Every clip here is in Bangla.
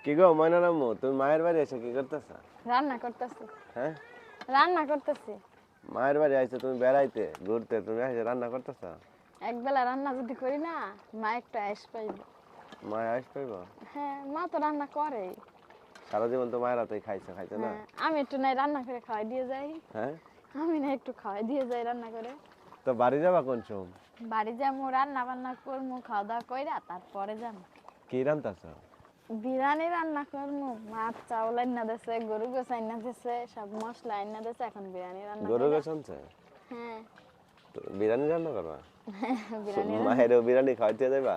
কি গো ময়নার আম্মু, তুমি মায়ের বাড়ি এসে কি করতেছ? রান্না করতেছি। হ্যাঁ, রান্না করতেছি। মায়ের বাড়ি আইছো তুমি বেড়াইতে ঘুরতে, তুমি এসে রান্না করতেছ? একবেলা রান্না যদি করি না, মা একটু আইস পাইব। মায় আইস পাইব? হ্যাঁ, মা তো রান্না করে। সারা জীবন তো মায়ের হাতেই খাইছো, খাইছো না? হ্যাঁ, আমি একটু নাই রান্না করে খাওয়াই দিয়ে যাই। হ্যাঁ, আমি না একটু খাওয়াই দিয়ে যাই রান্না করে। তো বাড়ি যাবা কোন সময়? বাড়ি যাবো, রান্না বান্না করবো, খাওয়া দাওয়া কইরা তারপরে যাবো। কি রান্তাছ? বিরিয়ানি রান্না করবো। মাছ চাউল আইনা দিছে, গরু গোছ আইনা দিছে, সব মশলা আইনা দিছে, এখন বিরিয়ানি রান্না গরু কইরা। গোছ আনছে? হ্যাঁ, তো বিরিয়ানি রান্না করবা? বিরিয়ানি মায়েরও বিরিয়ানি খাওয়াইতে যাবা?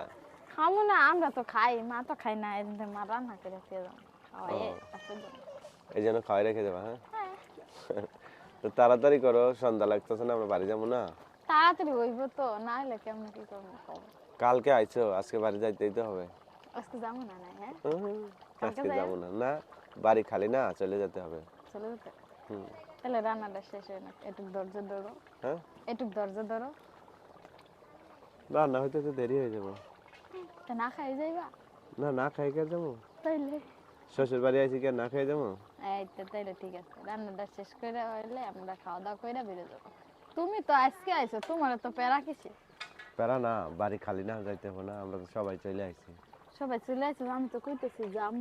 খামো না, আমরা তো খাই, মা তো খাই না, এর মধ্যে মা রান্না করে দিয়ে যাবো খাওয়াই ও। তারপর যাবো। এই জন্য খাওয়াই রেখে যাবা? হ্যাঁ, হ্যাঁ, তো তাড়াতাড়ি করো, সন্ধ্যা লাগতেছে না, আমরা বাড়ি যাবো না? তাড়াতাড়ি হইব তো, না হলে কেমন কি করবো কও। কালকে আইছো, আজকে বাড়ি যাইতেই তো হবে। আজকে যাবো না না, হ্যাঁ কালকে আজকে যাই যাবো না, না বাড়ি খালি না, চলে যেতে হবে। চলে যেতে। হুম। তাহলে রান্নাটা শেষ হয় না, এটুক ধৈর্য ধরো, হ্যাঁ, এটুক ধৈর্য ধরো। রান্না হইতে তো দেরি হয়ে যাবো। তা না খাই যাইবা? না, না খাই কে যাবো? তাইলে শ্বশুর বাড়ি আইছি কে না খাই যাবো? এই তো, তাইলে ঠিক আছে, রান্নাটা শেষ করে হইলে আমরা খাওয়া দাওয়া করে বেরো যাবো। তুমি তো আজকে আইছো, তোমার তো প্যারা কিসে? প্যারা না, বাড়ি খালি না, যাইতে হবে না, আমরা তো সবাই চলে আইছি। সবাই চলে আইছো, আমি তো কইতেছি যাম।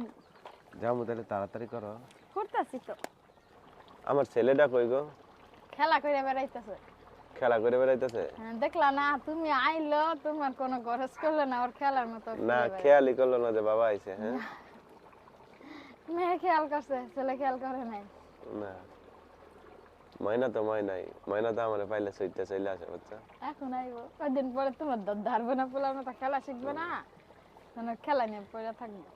যাবো তাহলে, তাড়াতাড়ি করো। করতেছি তো। আমার ছেলেটা কই গো? খেলা করে বেড়াইতেছে। খেলা করে বেড়াইতেছে? হ্যাঁ, দেখলা না, তুমি আইলো, তোমার কোনো খরচ করলে না, ওর খেলার মতো না, ঘুরে বেড়ায়। খেয়ালই করলো না যে বাবা আইছে। হ্যাঁ, মেয়ে খেয়াল করছে, ছেলে খেয়াল করে নাই। না, ময়না তো ময়নাই, ময়না তো আমার পাইলে সইতে চলে আসে বাচ্চা। এখন আইবো, কয়দিন পরে তোমার ধরবে না, পোলার মতো খেলা শিখবে না, মানে খেলা নিয়ে পড়ে থাকবে।